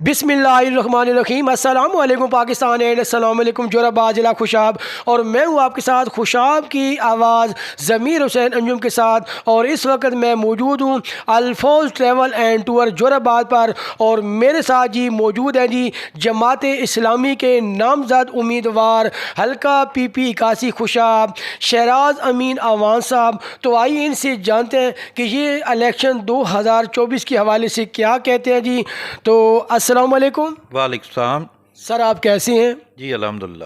بسم اللہ الرحمن الرحیم۔ السلام علیکم پاکستان اینڈ السلام علیکم جوراباد ضلع خوشاب، اور میں ہوں آپ کے ساتھ خوشاب کی آواز ضمیر حسین انجم کے ساتھ، اور اس وقت میں موجود ہوں الفوز ٹریول اینڈ ٹور جوراباد پر، اور میرے ساتھ جی موجود ہیں جی جماعت اسلامی کے نامزد امیدوار حلقہ پی پی 81 خوشاب شہراز امین اعوان صاحب۔ تو آئیے ان سے جانتے ہیں کہ یہ الیکشن 2024 کے حوالے سے کیا کہتے ہیں جی۔ تو السلام علیکم۔ وعلیکم السلام۔ سر آپ کیسے ہیں؟ جی الحمدللہ۔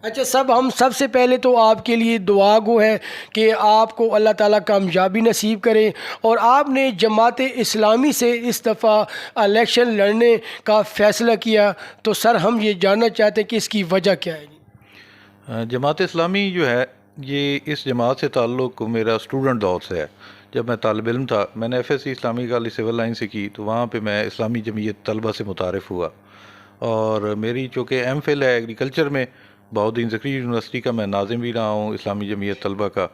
اچھا ہم سب سے پہلے تو آپ کے لیے دعا گو ہے کہ آپ کو اللہ تعالیٰ کامیابی نصیب کرے، اور آپ نے جماعت اسلامی سے اس دفعہ الیکشن لڑنے کا فیصلہ کیا، تو سر ہم یہ جاننا چاہتے ہیں کہ اس کی وجہ کیا ہے جی؟ جماعت اسلامی جو ہے یہ اس جماعت سے تعلق میرا اسٹوڈنٹ دور سے ہے۔ جب میں طالب علم تھا میں نے ایف ایس سی اسلامی کالج سول لائن سے کی، تو وہاں پہ میں اسلامی جمعیت طلبہ سے متعارف ہوا، اور میری چونکہ ایم فل ہے ایگریکلچر میں، بہاؤالدین ذکری یونیورسٹی کا میں ناظم بھی رہا ہوں اسلامی جمعیت طلبہ کا،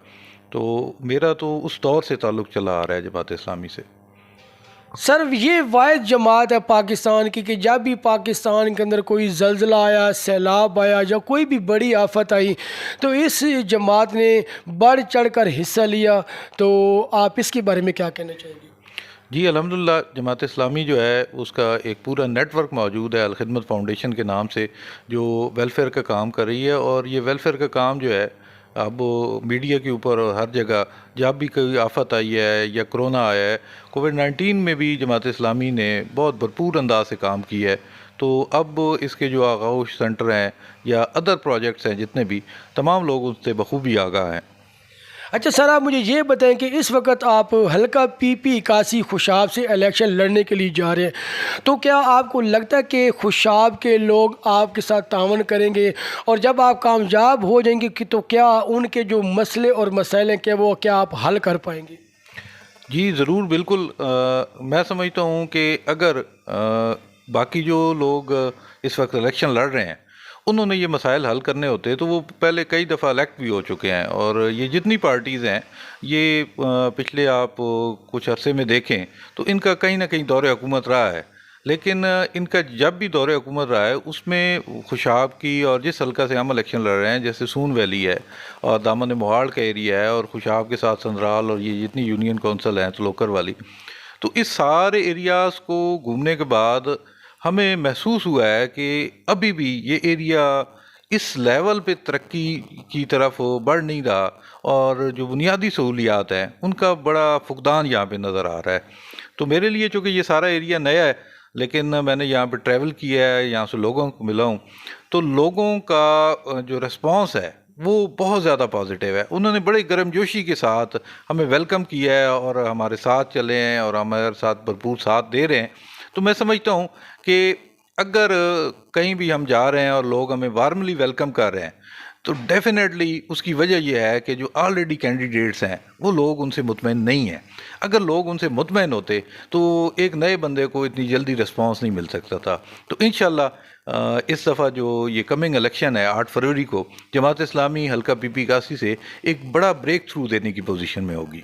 تو میرا تو اس دور سے تعلق چلا آ رہا ہے جماعت اسلامی سے۔ سر یہ واحد جماعت ہے پاکستان کی کہ جب بھی پاکستان کے اندر کوئی زلزلہ آیا، سیلاب آیا، یا کوئی بھی بڑی آفت آئی، تو اس جماعت نے بڑھ چڑھ کر حصہ لیا، تو آپ اس کے بارے میں کیا کہنا چاہیں گے؟ جی الحمدللہ، جماعت اسلامی جو ہے اس کا ایک پورا نیٹ ورک موجود ہے الخدمت فاؤنڈیشن کے نام سے، جو ویلفیئر کا کام کر رہی ہے، اور یہ ویلفیئر کا کام جو ہے اب میڈیا کے اوپر اور ہر جگہ جب بھی کوئی آفت آئی ہے یا کرونا آیا ہے، کووڈ-19 میں بھی جماعت اسلامی نے بہت بھرپور انداز سے کام کیا ہے۔ تو اب اس کے جو آغوش سینٹر ہیں یا ادر پروجیکٹس ہیں جتنے بھی، تمام لوگ ان سے بخوبی آگاہ ہیں۔ اچھا سر آپ مجھے یہ بتائیں کہ اس وقت آپ حلقہ پی پی 81 خوشاب سے الیکشن لڑنے کے لیے جا رہے ہیں، تو کیا آپ کو لگتا ہے کہ خوشاب کے لوگ آپ کے ساتھ تعاون کریں گے، اور جب آپ کامیاب ہو جائیں گے تو کیا ان کے جو مسئلے اور مسائل ہیں کہ وہ کیا آپ حل کر پائیں گے؟ جی ضرور، بالکل۔ میں سمجھتا ہوں کہ اگر باقی جو لوگ اس وقت الیکشن لڑ رہے ہیں انہوں نے یہ مسائل حل کرنے ہوتے تو وہ پہلے کئی دفعہ الیکٹ بھی ہو چکے ہیں، اور یہ جتنی پارٹیز ہیں یہ پچھلے آپ کچھ عرصے میں دیکھیں تو ان کا کہیں نہ کہیں دور حکومت رہا ہے، لیکن ان کا جب بھی دور حکومت رہا ہے اس میں خوشاب کی اور جس حلقہ سے ہم الیکشن لڑ رہے ہیں جیسے سون ویلی ہے اور دامن مہاڑ کا ایریا ہے، اور خوشاب کے ساتھ سندرال اور یہ جتنی یونین کونسل ہیں تلوکر والی، تو اس سارے ایریاز کو گھومنے کے بعد ہمیں محسوس ہوا ہے کہ ابھی بھی یہ ایریا اس لیول پہ ترقی کی طرف بڑھ نہیں رہا، اور جو بنیادی سہولیات ہیں ان کا بڑا فقدان یہاں پہ نظر آ رہا ہے۔ تو میرے لیے چونکہ یہ سارا ایریا نیا ہے، لیکن میں نے یہاں پہ ٹریول کیا ہے، یہاں سے لوگوں کو ملا ہوں، تو لوگوں کا جو رسپانس ہے وہ بہت زیادہ پازیٹیو ہے۔ انہوں نے بڑے گرم جوشی کے ساتھ ہمیں ویلکم کیا ہے اور ہمارے ساتھ چلے ہیں اور ہمارے ساتھ بھرپور ساتھ دے رہے ہیں۔ تو میں سمجھتا ہوں کہ اگر کہیں بھی ہم جا رہے ہیں اور لوگ ہمیں وارملی ویلکم کر رہے ہیں تو ڈیفینیٹلی اس کی وجہ یہ ہے کہ جو آلریڈی کینڈیڈیٹس ہیں وہ لوگ ان سے مطمئن نہیں ہیں۔ اگر لوگ ان سے مطمئن ہوتے تو ایک نئے بندے کو اتنی جلدی رسپانس نہیں مل سکتا تھا۔ تو انشاءاللہ اس دفعہ جو یہ کمنگ الیکشن ہے 8 فروری کو، جماعت اسلامی حلقہ پی پی 81 سے ایک بڑا بریک تھرو دینے کی پوزیشن میں ہوگی۔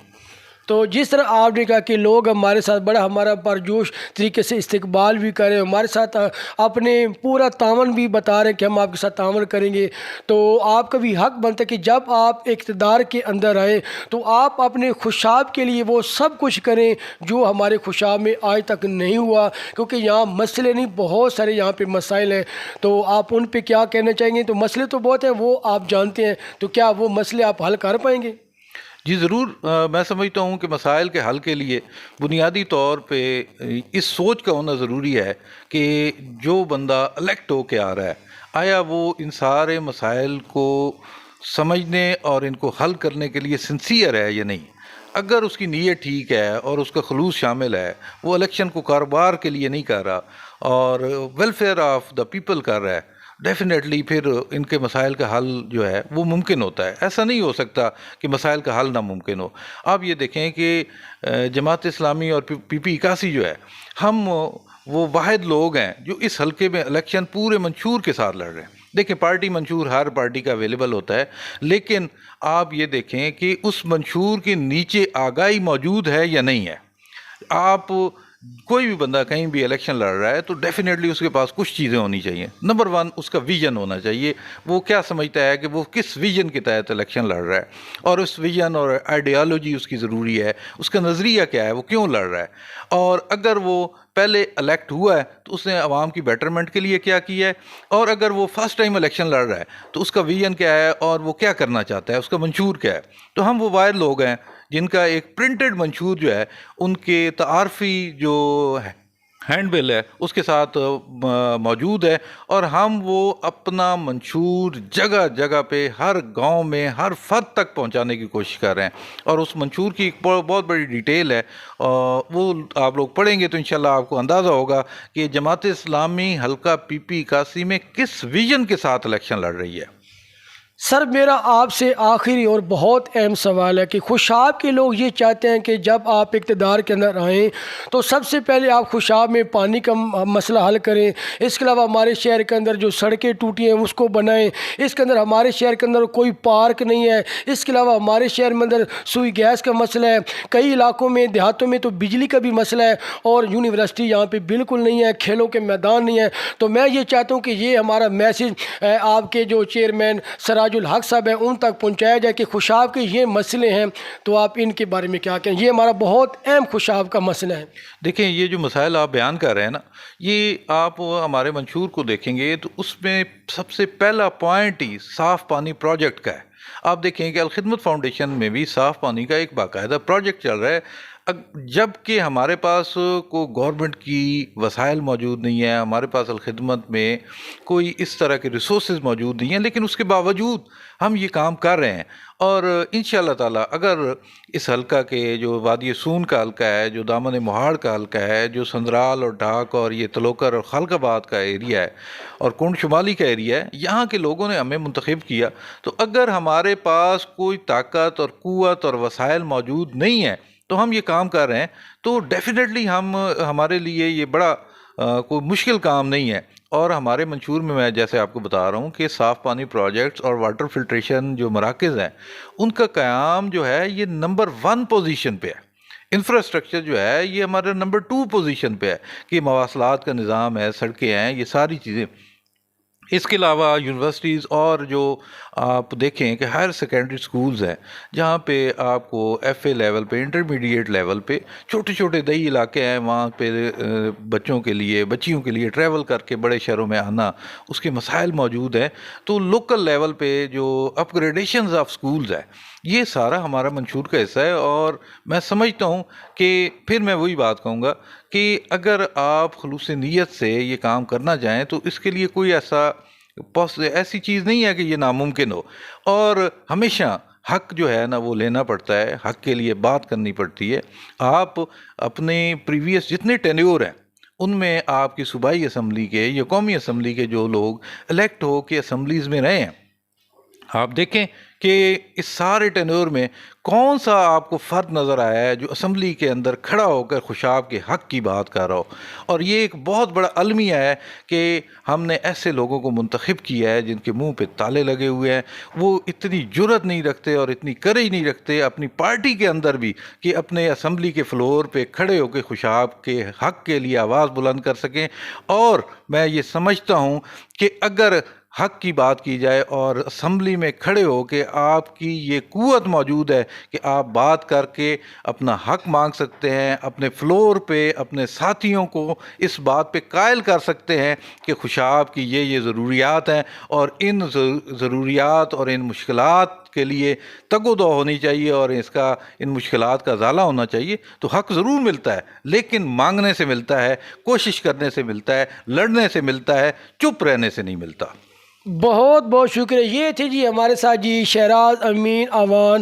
تو جس طرح آپ نے کہا کہ لوگ ہمارے ساتھ بڑا ہمارا پرجوش طریقے سے استقبال بھی کریں، ہمارے ساتھ اپنے پورا تعاون بھی بتا رہے ہیں کہ ہم آپ کے ساتھ تعاون کریں گے، تو آپ کا بھی حق بنتا ہے کہ جب آپ اقتدار کے اندر آئیں تو آپ اپنے خوشاب کے لیے وہ سب کچھ کریں جو ہمارے خوشاب میں آج تک نہیں ہوا، کیونکہ یہاں مسئلے نہیں، بہت سارے یہاں پہ مسائل ہیں، تو آپ ان پہ کیا کہنا چاہیں گے؟ تو مسئلے تو بہت ہیں، وہ آپ جانتے ہیں، تو کیا وہ مسئلے آپ حل کر پائیں گے؟ جی ضرور۔ میں سمجھتا ہوں کہ مسائل کے حل کے لیے بنیادی طور پہ اس سوچ کا ہونا ضروری ہے کہ جو بندہ الیکٹ ہو کے آ رہا ہے آیا وہ ان سارے مسائل کو سمجھنے اور ان کو حل کرنے کے لیے سنسیئر ہے یا نہیں۔ اگر اس کی نیت ٹھیک ہے اور اس کا خلوص شامل ہے، وہ الیکشن کو کاروبار کے لیے نہیں کر رہا اور ویلفیئر آف دا پیپل کر رہا ہے، ڈیفینیٹلی پھر ان کے مسائل کا حل جو ہے وہ ممکن ہوتا ہے۔ ایسا نہیں ہو سکتا کہ مسائل کا حل ناممکن ہو۔ آپ یہ دیکھیں کہ جماعت اسلامی اور پی پی 81 جو ہے، ہم وہ واحد لوگ ہیں جو اس حلقے میں الیکشن پورے منشور کے ساتھ لڑ رہے ہیں۔ دیکھیں پارٹی منشور ہر پارٹی کا اویلیبل ہوتا ہے، لیکن آپ یہ دیکھیں کہ اس منشور کے نیچے آگاہی موجود ہے یا نہیں ہے۔ آپ کوئی بھی بندہ کہیں بھی الیکشن لڑ رہا ہے تو ڈیفینیٹلی اس کے پاس کچھ چیزیں ہونی چاہیے. نمبر ون اس کا ویژن ہونا چاہیے. وہ کیا سمجھتا ہے کہ وہ کس ویژن کے تحت الیکشن لڑ رہا ہے, اور اس ویژن اور آئیڈیالوجی اس کی ضروری ہے. اس کا نظریہ کیا ہے, وہ کیوں لڑ رہا ہے, اور اگر وہ پہلے الیکٹ ہوا ہے تو اس نے عوام کی بیٹرمنٹ کے لیے کیا ہے, اور اگر وہ فرسٹ ٹائم الیکشن لڑ رہا ہے تو اس کا ویژن کیا ہے اور وہ کیا کرنا چاہتا ہے, اس کا منشور کیا ہے. تو ہم وہ واحد لوگ ہیں جن کا ایک پرنٹڈ منشور جو ہے ان کے تعارفی جو ہینڈ بل ہے اس کے ساتھ موجود ہے, اور ہم وہ اپنا منشور جگہ جگہ پہ ہر گاؤں میں ہر فرد تک پہنچانے کی کوشش کر رہے ہیں. اور اس منشور کی ایک بہت بڑی ڈیٹیل ہے, وہ آپ لوگ پڑھیں گے تو انشاءاللہ آپ کو اندازہ ہوگا کہ جماعت اسلامی حلقہ پی پی 81 میں کس ویژن کے ساتھ الیکشن لڑ رہی ہے. سر میرا آپ سے آخری اور بہت اہم سوال ہے کہ خوشاب کے لوگ یہ چاہتے ہیں کہ جب آپ اقتدار کے اندر آئیں تو سب سے پہلے آپ خوشاب میں پانی کا مسئلہ حل کریں. اس کے علاوہ ہمارے شہر کے اندر جو سڑکیں ٹوٹی ہیں اس کو بنائیں. اس کے اندر ہمارے شہر کے اندر کوئی پارک نہیں ہے. اس کے علاوہ ہمارے شہر میں اندر سوئی گیس کا مسئلہ ہے. کئی علاقوں میں دیہاتوں میں تو بجلی کا بھی مسئلہ ہے, اور یونیورسٹی یہاں پہ بالکل نہیں ہے, کھیلوں کے میدان نہیں ہے. تو میں یہ چاہتا ہوں کہ یہ ہمارا میسج آپ کے جو چیئرمین سراج الحق صاحب ہیں ان تک پہنچایا جائے کہ خوشاب کے یہ مسئلے ہیں, تو آپ ان کے بارے میں کیا کہیں. یہ ہمارا بہت اہم خوشاب کا مسئلہ ہے. دیکھیں یہ جو مسائل آپ بیان کر رہے ہیں نا, یہ آپ ہمارے منشور کو دیکھیں گے تو اس میں سب سے پہلا پوائنٹ ہی صاف پانی پروجیکٹ کا ہے. آپ دیکھیں کہ الخدمت فاؤنڈیشن میں بھی صاف پانی کا ایک باقاعدہ پروجیکٹ چل رہا ہے, جب کہ ہمارے پاس کوئی گورنمنٹ کی وسائل موجود نہیں ہے, ہمارے پاس الخدمت میں کوئی اس طرح کے ریسورسز موجود نہیں ہیں, لیکن اس کے باوجود ہم یہ کام کر رہے ہیں. اور انشاءاللہ تعالی اگر اس حلقہ کے جو وادی سون کا حلقہ ہے, جو دامن مہاڑ کا حلقہ ہے, جو سندرال اور ڈھاک اور یہ تلوکر اور خالق آباد کا ایریا ہے, اور کنڈ شمالی کا ایریا ہے, یہاں کے لوگوں نے ہمیں منتخب کیا, تو اگر ہمارے پاس کوئی طاقت اور قوت اور وسائل موجود نہیں ہے تو ہم یہ کام کر رہے ہیں, تو ڈیفینیٹلی ہمارے لیے یہ بڑا کوئی مشکل کام نہیں ہے. اور ہمارے منشور میں جیسے آپ کو بتا رہا ہوں کہ صاف پانی پروجیکٹس اور واٹر فلٹریشن جو مراکز ہیں ان کا قیام جو ہے یہ نمبر 1 پوزیشن پہ ہے. انفراسٹرکچر جو ہے یہ ہمارا نمبر 2 پوزیشن پہ ہے, کہ مواصلات کا نظام ہے, سڑکیں ہیں, یہ ساری چیزیں. اس کے علاوہ یونیورسٹیز اور جو آپ دیکھیں کہ ہائر سیکنڈری سکولز ہیں جہاں پہ آپ کو ایف اے لیول پہ, انٹرمیڈیٹ لیول پہ چھوٹے چھوٹے دیہی علاقے ہیں, وہاں پہ بچوں کے لیے بچیوں کے لیے ٹریول کر کے بڑے شہروں میں آنا, اس کے مسائل موجود ہیں. تو لوکل لیول پہ جو اپ گریڈیشنز آف سکولز ہے یہ سارا ہمارا منشور کا حصہ ہے. اور میں سمجھتا ہوں کہ پھر میں وہی بات کہوں گا کہ اگر آپ خلوص نیت سے یہ کام کرنا چاہیں تو اس کے لیے کوئی ایسی چیز نہیں ہے کہ یہ ناممکن ہو. اور ہمیشہ حق جو ہے نا وہ لینا پڑتا ہے, حق کے لیے بات کرنی پڑتی ہے. آپ اپنے پریویس جتنے ٹینیور ہیں ان میں آپ کی صوبائی اسمبلی کے یا قومی اسمبلی کے جو لوگ الیکٹ ہو کے اسمبلیز میں رہے ہیں, آپ دیکھیں کہ اس سارے ٹینور میں کون سا آپ کو فرد نظر آیا ہے جو اسمبلی کے اندر کھڑا ہو کر خوشاب کے حق کی بات کر رہا ہو. اور یہ ایک بہت بڑا المیہ ہے کہ ہم نے ایسے لوگوں کو منتخب کیا ہے جن کے منہ پہ تالے لگے ہوئے ہیں. وہ اتنی جرت نہیں رکھتے اور اتنی کریج نہیں رکھتے اپنی پارٹی کے اندر بھی کہ اپنے اسمبلی کے فلور پہ کھڑے ہو کے خوشاب کے حق کے لیے آواز بلند کر سکیں. اور میں یہ سمجھتا ہوں کہ اگر حق کی بات کی جائے اور اسمبلی میں کھڑے ہو کہ آپ کی یہ قوت موجود ہے کہ آپ بات کر کے اپنا حق مانگ سکتے ہیں, اپنے فلور پہ اپنے ساتھیوں کو اس بات پہ قائل کر سکتے ہیں کہ خوشاب کی یہ ضروریات ہیں, اور ان ضروریات اور ان مشکلات کے لیے تگ و دو ہونی چاہیے اور ان مشکلات کا ازالہ ہونا چاہیے. تو حق ضرور ملتا ہے, لیکن مانگنے سے ملتا ہے, کوشش کرنے سے ملتا ہے, لڑنے سے ملتا ہے, چپ رہنے سے نہیں ملتا. بہت بہت شکریہ. یہ تھے جی ہمارے ساتھ جی شہراز امین اوان,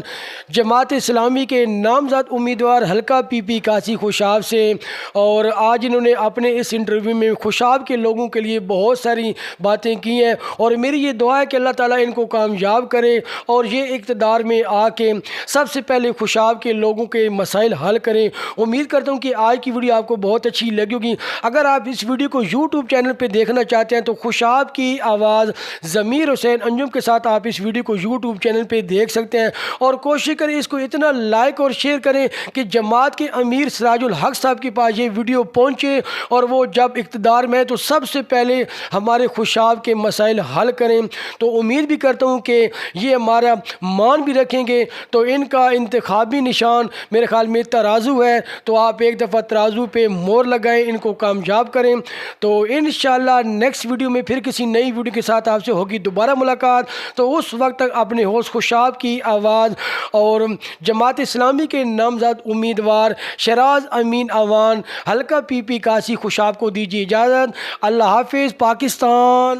جماعت اسلامی کے نامزد امیدوار حلقہ پی پی 81 خوشاب سے. اور آج انہوں نے اپنے اس انٹرویو میں خوشاب کے لوگوں کے لیے بہت ساری باتیں کی ہیں, اور میری یہ دعا ہے کہ اللہ تعالیٰ ان کو کامیاب کرے اور یہ اقتدار میں آ کے سب سے پہلے خوشاب کے لوگوں کے مسائل حل کریں. امید کرتا ہوں کہ آج کی ویڈیو آپ کو بہت اچھی لگی ہوگی. اگر آپ اس ویڈیو کو یوٹیوب چینل پہ دیکھنا چاہتے ہیں تو خوشاب کی آواز ضمیر حسین انجم کے ساتھ آپ اس ویڈیو کو یوٹیوب چینل پہ دیکھ سکتے ہیں، اور کوشش کریں اس کو اتنا لائک اور شیئر کریں کہ جماعت کے امیر سراج الحق صاحب کے پاس یہ ویڈیو پہنچے، اور وہ جب اقتدار میں تو سب سے پہلے ہمارے خوشاب کے مسائل حل کریں۔ تو امید بھی کرتا ہوں کہ یہ ہمارا مان بھی رکھیں گے۔ تو ان کا انتخابی نشان میرے خیال میں ترازو ہے، تو آپ ایک دفعہ ترازو پہ مور لگائیں، ان کو کامیاب کریں۔ تو انشاءاللہ نیکسٹ ویڈیو میں پھر کسی نئی ویڈیو کے ساتھ آپ سے ہوگی دوبارہ ملاقات۔ تو اس وقت تک اپنے ہوسٹ خوشاب کی آواز اور جماعت اسلامی کے نامزد امیدوار شہراز امین اوان حلقہ پی پی کاسی خوشاب کو دیجیے اجازت۔ اللہ حافظ۔ پاکستان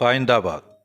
پائندہ باد۔